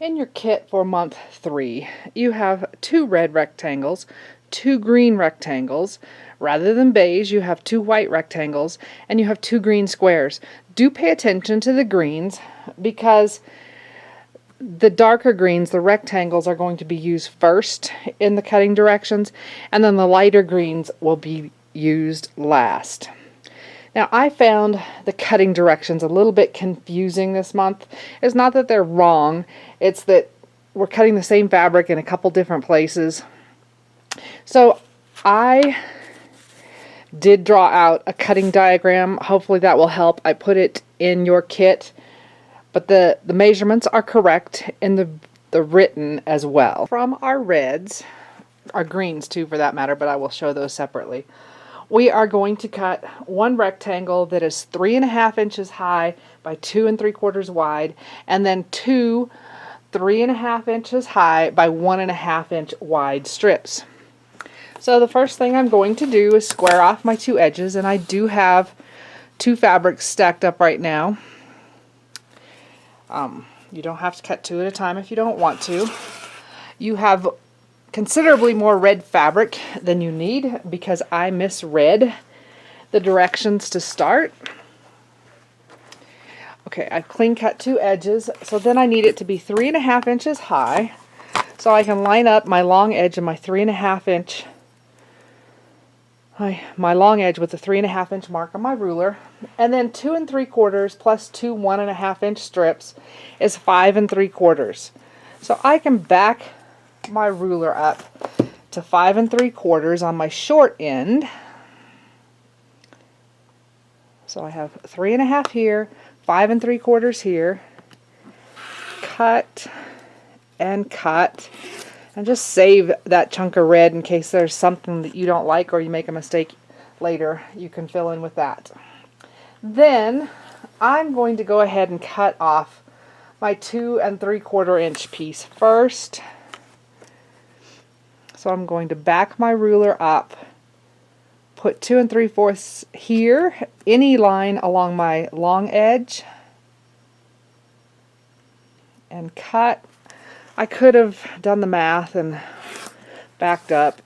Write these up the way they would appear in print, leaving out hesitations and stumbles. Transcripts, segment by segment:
In your kit for month 3, you have 2 red rectangles, 2 green rectangles. Rather than beige, you have 2 white rectangles, and you have 2 green squares. Do pay attention to the greens because the darker greens, the rectangles, are going to be used first in the cutting directions, and then the lighter greens will be used last. Now, I found the cutting directions a little bit confusing this month. It's not that they're wrong, it's that we're cutting the same fabric in a couple different places. So I did draw out a cutting diagram. Hopefully that will help. I put it in your kit, but the measurements are correct in the written as well. From our reds, our greens too for that matter, but I will show those separately. We are going to cut one rectangle that is 3.5 inches high by 2 3/4 wide, and then 2 3.5 inches high by 1.5 inch wide strips. So the first thing I'm going to do is square off my 2 edges, and I do have 2 fabrics stacked up right now. You don't have to cut 2 at a time if you don't want to. You have considerably more red fabric than you need because I misread the directions to start. Okay, I've clean cut 2 edges, so then I need it to be 3.5 inches high, so I can line up my long edge and my 3.5 inch, my long edge with the 3.5 inch mark on my ruler, and then 2 3/4 plus 2 1.5 inch strips is 5 3/4. So I can back my ruler up to 5 3/4 on my short end. So I have 3.5 here, 5 3/4 here, cut and cut, and just save that chunk of red in case there's something that you don't like or you make a mistake later. You can fill in with that. Then I'm going to go ahead and cut off my 2 3/4 inch piece first. So I'm going to back my ruler up, put 2 3/4 here, any line along my long edge, and cut. I could have done the math and backed up,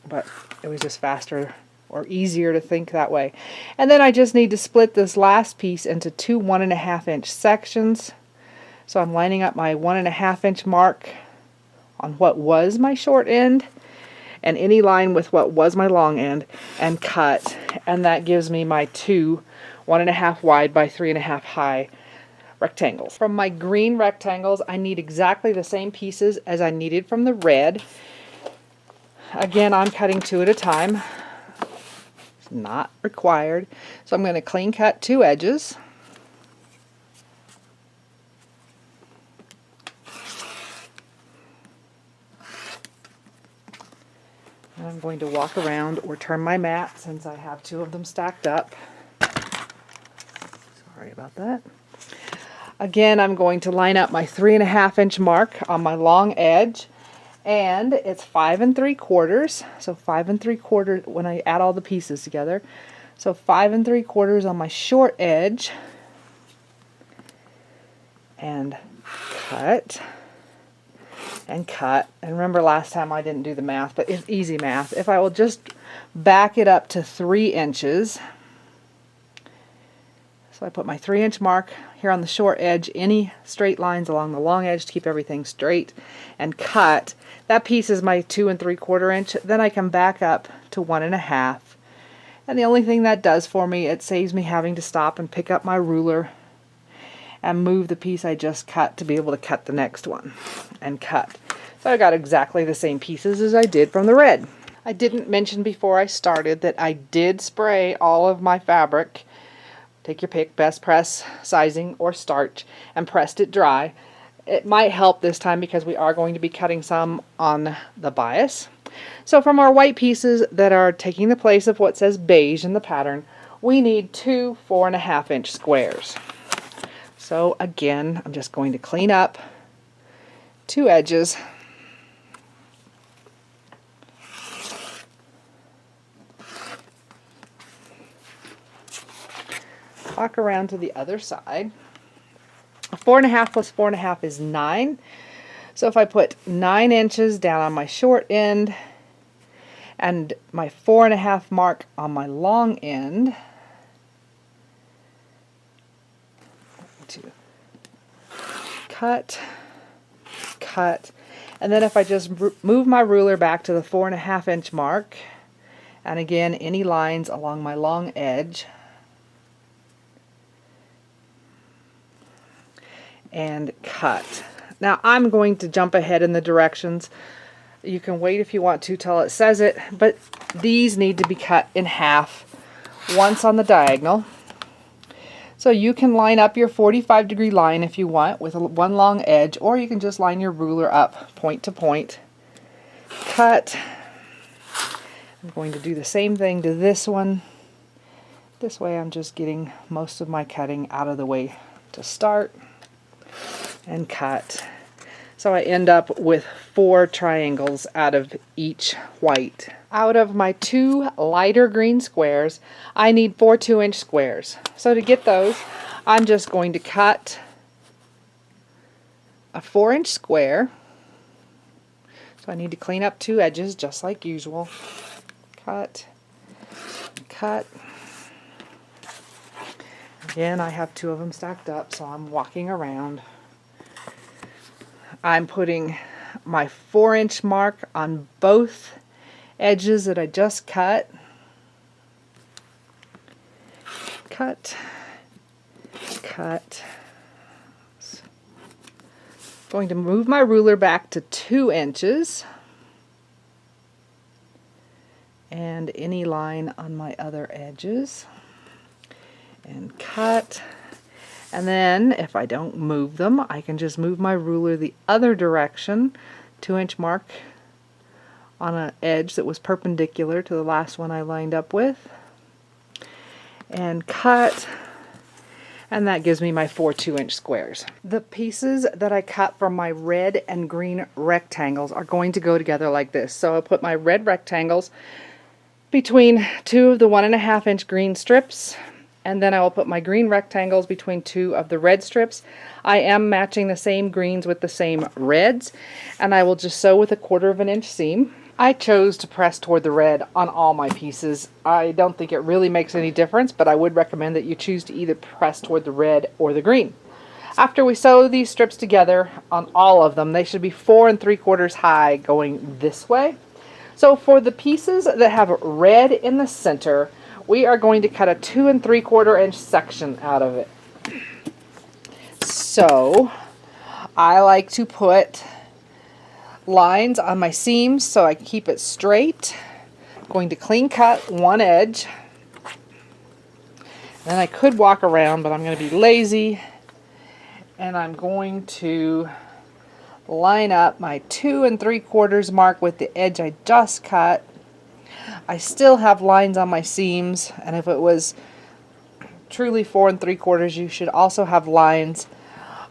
but it was just faster or easier to think that way. And then I just need to split this last piece into 2 1.5 inch sections. So I'm lining up my 1.5 inch mark on what was my short end and any line with what was my long end, and cut, and that gives me my 2 1.5 wide by 3.5 high rectangles. From my green rectangles, I need exactly the same pieces as I needed from the red. Again, I'm cutting 2 at a time. It's not required. So I'm going to clean cut 2 edges. And I'm going to walk around or turn my mat since I have 2 of them stacked up. Sorry about that. Again, I'm going to line up my 3.5 inch mark on my long edge, and it's 5 3/4. So 5 3/4 when I add all the pieces together. So 5 3/4 on my short edge, and cut and cut. And remember last time I didn't do the math, but it's easy math. If I will just back it up to 3 inches, so I put my 3 inch mark here on the short edge, any straight lines along the long edge to keep everything straight, and cut. That piece is my 2 3/4 inch. Then I can back up to 1.5. And the only thing that does for me, it saves me having to stop and pick up my ruler and move the piece I just cut to be able to cut the next one and cut. So I got exactly the same pieces as I did from the red. I didn't mention before I started that I did spray all of my fabric, take your pick, best press, sizing, or starch, and pressed it dry. It might help this time because we are going to be cutting some on the bias. So from our white pieces that are taking the place of what says beige in the pattern, we need 2 4.5 inch squares. So again, I'm just going to clean up 2 edges. Walk around to the other side. 4.5 plus 4.5 is 9. So if I put 9 inches down on my short end and my 4.5 mark on my long end, to cut, cut, and then if I just move my ruler back to the 4.5 inch mark, and again any lines along my long edge, and cut. Now I'm going to jump ahead in the directions. You can wait if you want to till it says it, but these need to be cut in half once on the diagonal. So you can line up your 45-degree line if you want with one long edge, or you can just line your ruler up point to point. Cut. I'm going to do the same thing to this one. This way I'm just getting most of my cutting out of the way to start. And cut. So I end up with 4 triangles out of each white. Out of my 2 lighter green squares, I need 4 2-inch squares. So to get those, I'm just going to cut a 4-inch square. So I need to clean up 2 edges just like usual. Cut, cut. Again, I have 2 of them stacked up, so I'm walking around. I'm putting my 4-inch mark on both edges that I just cut. Cut, cut. Going to move my ruler back to 2 inches. And any line on my other edges. And cut. And then if I don't move them, I can just move my ruler the other direction, 2-inch mark on an edge that was perpendicular to the last one I lined up with, and cut, and that gives me my 4 2-inch squares. The pieces that I cut from my red and green rectangles are going to go together like this. So I'll put my red rectangles between 2 of the 1.5-inch green strips, and then I will put my green rectangles between 2 of the red strips. I am matching the same greens with the same reds, and I will just sew with a 1/4 inch seam. I chose to press toward the red on all my pieces. I don't think it really makes any difference, but I would recommend that you choose to either press toward the red or the green. After we sew these strips together on all of them, they should be 4 3/4 high going this way. So for the pieces that have red in the center, we are going to cut a 2 3/4 inch section out of it. So I like to put lines on my seams so I can keep it straight. I'm going to clean cut one edge. Then I could walk around, but I'm going to be lazy, and I'm going to line up my 2 3/4 mark with the edge I just cut. I still have lines on my seams, and if it was truly 4 3/4, you should also have lines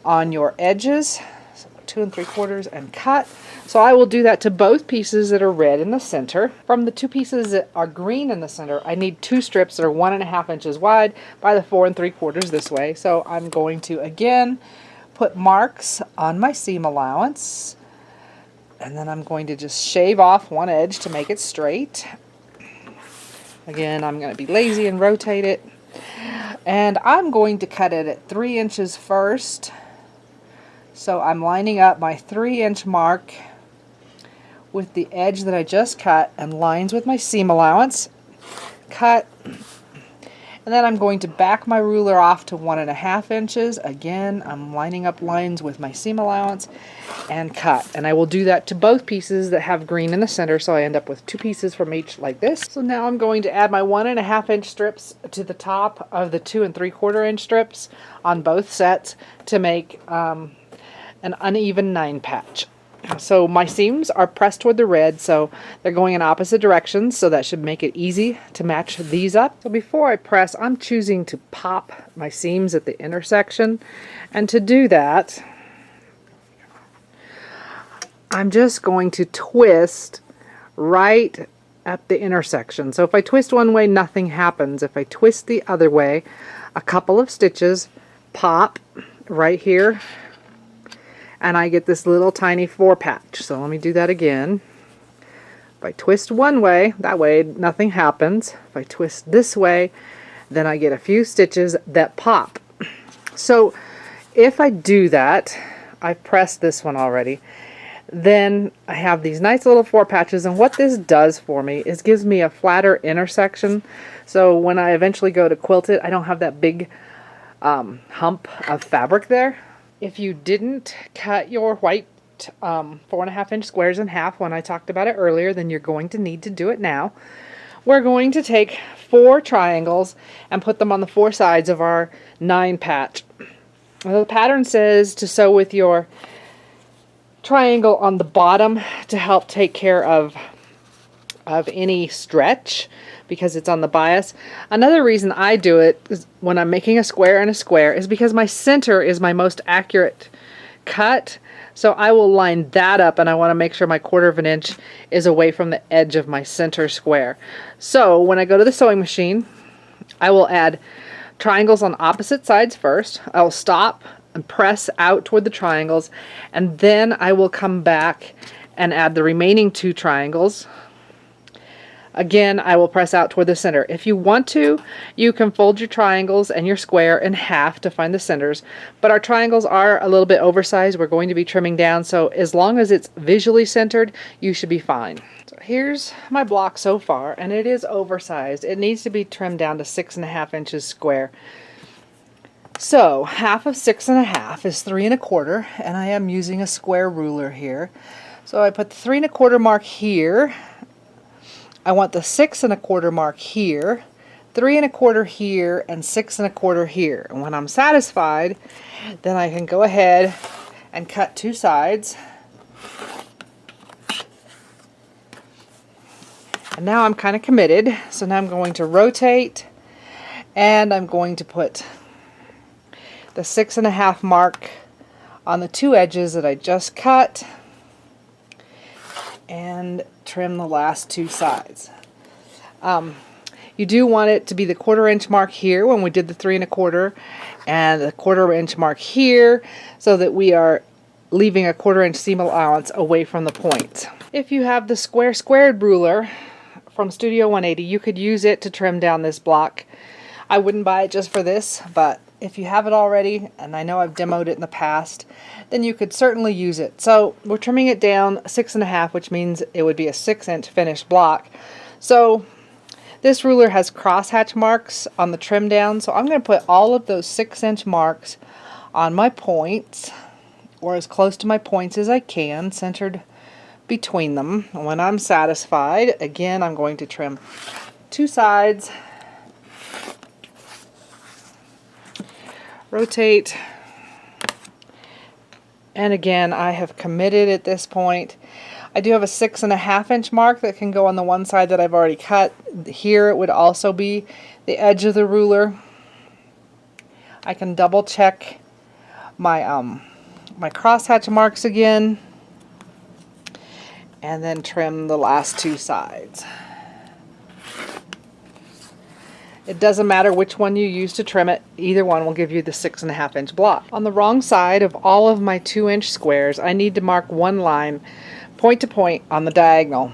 on your edges. So 2 3/4 and cut. So I will do that to both pieces that are red in the center. From the 2 pieces that are green in the center, I need 2 strips that are 1.5 inches wide by the 4 3/4 this way. So I'm going to again put marks on my seam allowance, and then I'm going to just shave off one edge to make it straight. Again, I'm going to be lazy and rotate it, and I'm going to cut it at 3 inches first. So I'm lining up my 3-inch mark with the edge that I just cut and lines with my seam allowance. Cut. And then I'm going to back my ruler off to 1.5 inches. Again, I'm lining up lines with my seam allowance and cut. And I will do that to both pieces that have green in the center, so I end up with 2 pieces from each like this. So now I'm going to add my 1.5 inch strips to the top of the 2 3/4 inch strips on both sets to make an uneven 9 patch. So my seams are pressed toward the red, so they're going in opposite directions, so that should make it easy to match these up. So before I press, I'm choosing to pop my seams at the intersection, and to do that, I'm just going to twist right at the intersection. So if I twist one way, nothing happens. If I twist the other way, a couple of stitches, pop, right here, and I get this little tiny 4 patch. So let me do that again. If I twist one way, that way nothing happens. If I twist this way, then I get a few stitches that pop. So if I do that, I've pressed this one already, then I have these nice little 4 patches, and what this does for me is gives me a flatter intersection, so when I eventually go to quilt it, I don't have that big hump of fabric there. If you didn't cut your white 4.5 inch squares in half when I talked about it earlier, then you're going to need to do it now. We're going to take 4 triangles and put them on the 4 sides of our 9 patch. The pattern says to sew with your triangle on the bottom to help take care of any stretch because it's on the bias. Another reason I do it is when I'm making a square and a square is because my center is my most accurate cut. So I will line that up, and I want to make sure my 1/4 of an inch is away from the edge of my center square. So when I go to the sewing machine, I will add triangles on opposite sides first. I will stop and press out toward the triangles, and then I will come back and add the remaining 2 triangles. Again, I will press out toward the center. If you want to, you can fold your triangles and your square in half to find the centers, but our triangles are a little bit oversized. We're going to be trimming down, so as long as it's visually centered, you should be fine. So here's my block so far, and it is oversized. It needs to be trimmed down to 6.5 inches square. So half of 6.5 is 3 1/4, and I am using a square ruler here. So I put the 3 1/4 mark here. I want the 6 1/4 mark here, 3 1/4 here, and 6 1/4 here. And when I'm satisfied, then I can go ahead and cut 2 sides. And now I'm kind of committed, so now I'm going to rotate, and I'm going to put the 6.5 mark on the 2 edges that I just cut, and trim the last 2 sides. You do want it to be the 1/4 inch mark here when we did the 3 1/4, and the 1/4 inch mark here, so that we are leaving a 1/4 inch seam allowance away from the point. If you have the square squared ruler from Studio 180, you could use it to trim down this block. I wouldn't buy it just for this, but if you have it already, and I know I've demoed it in the past, then you could certainly use it. So we're trimming it down 6.5, which means it would be a 6 inch finished block. So this ruler has crosshatch marks on the trim down, so I'm going to put all of those 6 inch marks on my points, or as close to my points as I can, centered between them. And when I'm satisfied, again, I'm going to trim 2 sides, rotate, and again, I have committed at this point. I do have a 6.5 inch mark that can go on the one side that I've already cut. Here it would also be the edge of the ruler. I can double check my my crosshatch marks again, and then trim the last 2 sides. It doesn't matter which one you use to trim it, either one will give you the 6.5 inch block. On the wrong side of all of my 2 inch squares, I need to mark one line point to point on the diagonal.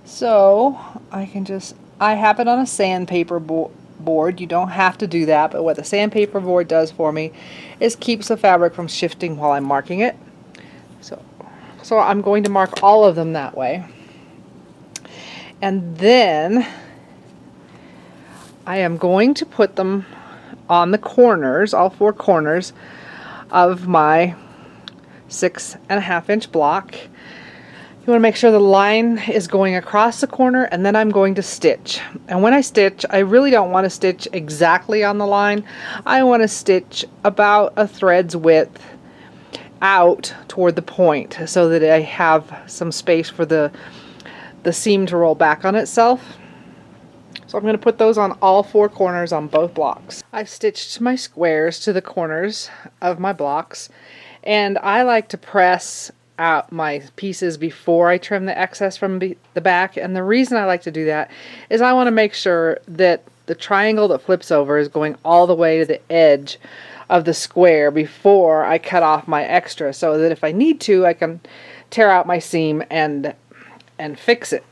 So I have it on a sandpaper board. You don't have to do that, but what the sandpaper board does for me is keeps the fabric from shifting while I'm marking it. So I'm going to mark all of them that way. And then I am going to put them on the corners, all 4 corners of my 6.5 inch block. You want to make sure the line is going across the corner, and then I'm going to stitch. And when I stitch, I really don't want to stitch exactly on the line. I want to stitch about a thread's width out toward the point so that I have some space for the seam to roll back on itself. So I'm going to put those on all 4 corners on both blocks. I've stitched my squares to the corners of my blocks, and I like to press out my pieces before I trim the excess from the back. And the reason I like to do that is I want to make sure that the triangle that flips over is going all the way to the edge of the square before I cut off my extra, so that if I need to, I can tear out my seam and fix it.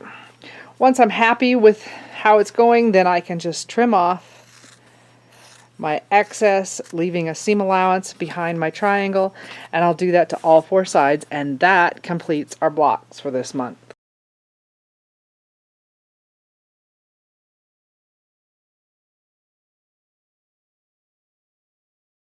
Once I'm happy with how it's going, then I can just trim off my excess, leaving a seam allowance behind my triangle, and I'll do that to all 4 sides, and that completes our blocks for this month.